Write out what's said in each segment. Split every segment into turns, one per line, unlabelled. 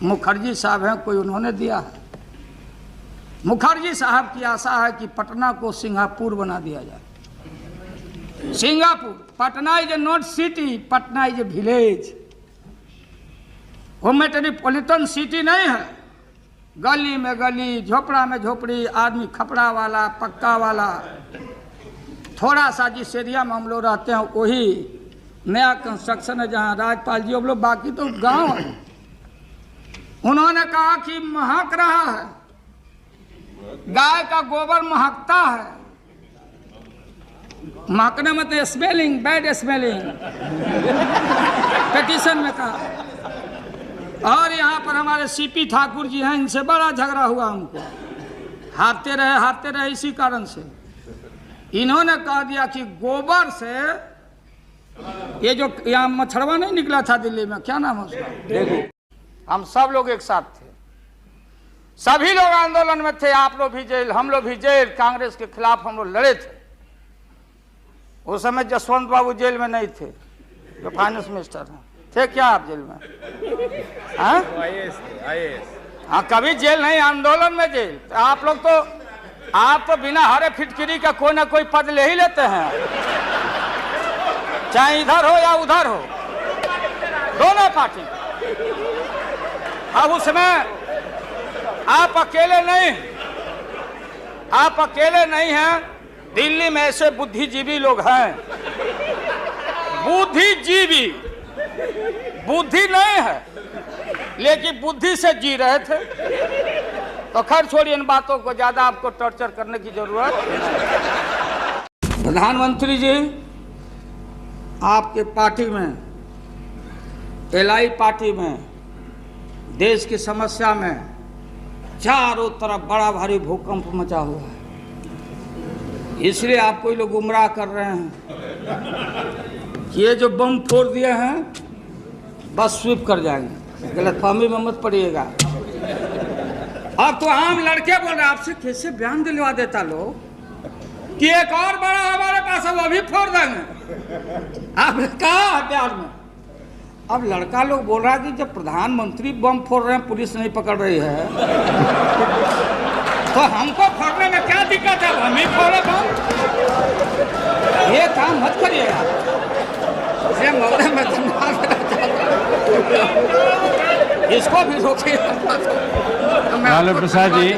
मुखर्जी साहब हैं, कोई उन्होंने दिया है। मुखर्जी साहब की आशा है कि पटना को सिंगापुर बना दिया जाए। Singapore, Patna is a not city, Patna is a village. वो मेट्रोपॉलिटन सिटी नहीं है। गली में गली, झोपड़ा में झोपड़ी, आदमी खपड़ा वाला, पक्का वाला, थोड़ा सा जिस एरिया में हम लोग रहते हैं वही नया कंस्ट्रक्शन है जहाँ राजपाल जी हम लोग, बाकी तो गांव है। उन्होंने कहा कि महक रहा है, गाय का गोबर महकता है। महकने में तो स्मेलिंग, बैड स्मेलिंग पिटीशन में कहा। और यहाँ पर हमारे सीपी ठाकुर जी हैं, इनसे बड़ा झगड़ा हुआ हमको, हारते रहे इसी कारण से। इन्होंने कह दिया कि गोबर से ये जो यहाँ मच्छरवा नहीं निकला था दिल्ली में, क्या नाम है उसका, हम सब लोग एक साथ थे, सभी लोग आंदोलन में थे। आप लोग भी जेल, हम लोग भी जेल, कांग्रेस के खिलाफ हम लोग लड़े थे। उस समय जसवंत बाबू जेल में नहीं थे, जो फाइनेंस मिनिस्टर हैं। थे क्या आप जेल में? हाँ, कभी जेल नहीं, आंदोलन में जेल। तो आप तो बिना हरे फिटकिरी का कोई ना कोई पद ले ही लेते हैं, चाहे इधर हो या उधर हो, दोनों पार्टी। अब उसमें आप अकेले नहीं हैं। दिल्ली में ऐसे बुद्धिजीवी लोग हैं, बुद्धिजीवी, बुद्धि नहीं है लेकिन बुद्धि से जी रहे थे। तो खैर छोड़िए इन बातों को, ज्यादा आपको टॉर्चर करने की जरूरत। प्रधानमंत्री जी, आपके पार्टी में, एलआई पार्टी में, देश की समस्या में चारों तरफ बड़ा भारी भूकंप मचा हुआ है। इसलिए आपको ये लोग गुमराह कर रहे हैं कि ये जो बम फोड़ दिए हैं बस स्वीप कर जाएंगे। गलतफहमी में मत पड़िएगा। अब तो आम लड़के बोल रहे, आपसे कैसे बयान दिलवा देता लोग कि एक और बड़ा हमारे पास है, वो भी फोड़ देंगे। आपने कहा बयान में। अब लड़का लोग बोल रहा है कि जब प्रधानमंत्री बम फोड़ रहे हैं, पुलिस नहीं पकड़ रही है, तो हमको फोड़ने में क्या दिक्कत है? हम ही फोड़े बम। ये काम मत करिएगा, ये मोहल्ले में इसको भी रोकिए।
लालू प्रसाद जी,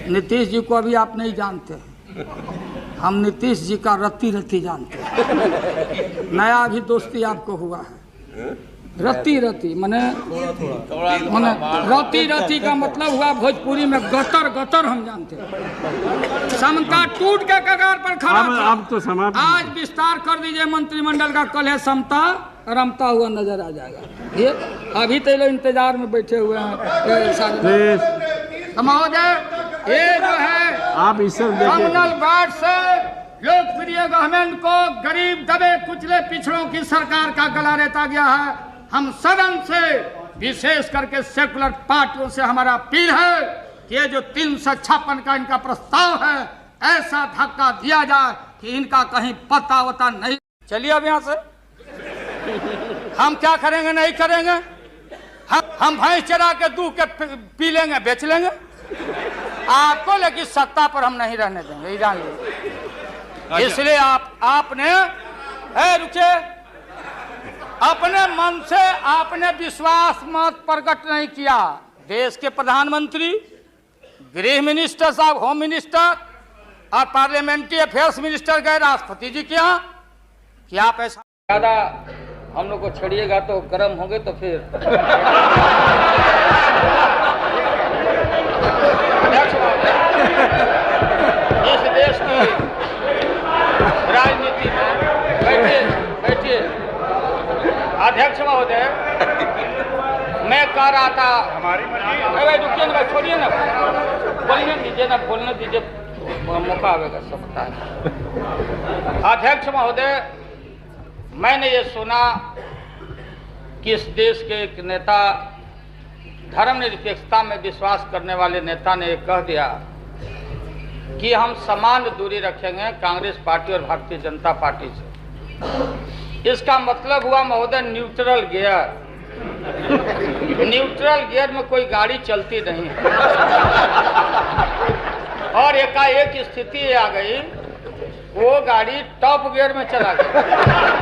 नीतीश जी को अभी आप नहीं जानते, हम नीतीश जी का रत्ती जानते हैं। नया भी दोस्ती आपको हुआ है। रत्ती माने रत्ती का मतलब हुआ भोजपुरी में गतर हम जानते हैं। समता टूट के कगार पर खड़ा था।
अब तो समाप्त। आज
विस्तार कर दीजिए मंत्रिमंडल का, कल है समता, रमता हुआ नजर आ जाएगा। ये अभी तो लोग इंतजार में बैठे हुए हैं। महोदय, ये जो है
आप
कम्युनल गार्ड से लोकप्रिय गवर्नमेंट को गरीब, दबे कुचले पिछड़ों की सरकार का गला रेता गया है। हम सदन से, विशेष करके सेकुलर पार्टियों से हमारा अपील है कि ये जो 356 का इनका प्रस्ताव है, ऐसा धक्का दिया जाए कि इनका कहीं पता वता नहीं। चलिए अब यहाँ से हम क्या करेंगे, नहीं करेंगे। हम भैंस चरा के दूध के पी लेंगे, बेच लेंगे आपको, लेकिन सत्ता पर हम नहीं रहने देंगे, जान लीजिए। इसलिए आपने रुके, अपने मन से आपने विश्वास मत प्रकट नहीं किया। देश के प्रधानमंत्री, गृह मिनिस्टर साहब, होम मिनिस्टर और पार्लियामेंट्री अफेयर्स मिनिस्टर गए राष्ट्रपति जी के यहाँ कि आप ऐसा ज्यादा हम लोग को छेड़िएगा तो गर्म होंगे, तो फिर इस देश की राजनीति में बैठिए अध्यक्ष महोदय, मैं कह रहा था, रुकिए ना, छोड़िए ना, बोलने दीजिए ना, बोलने दीजिए, मौका आएगा, सब पता है। अध्यक्ष महोदय, मैंने ये सुना कि इस देश के एक नेता, धर्मनिरपेक्षता में विश्वास करने वाले नेता ने कह दिया कि हम समान दूरी रखेंगे कांग्रेस पार्टी और भारतीय जनता पार्टी से। इसका मतलब हुआ महोदय न्यूट्रल गियर। न्यूट्रल गियर में कोई गाड़ी चलती नहीं और एकाएक स्थिति आ गई, वो गाड़ी टॉप गियर में चला गया।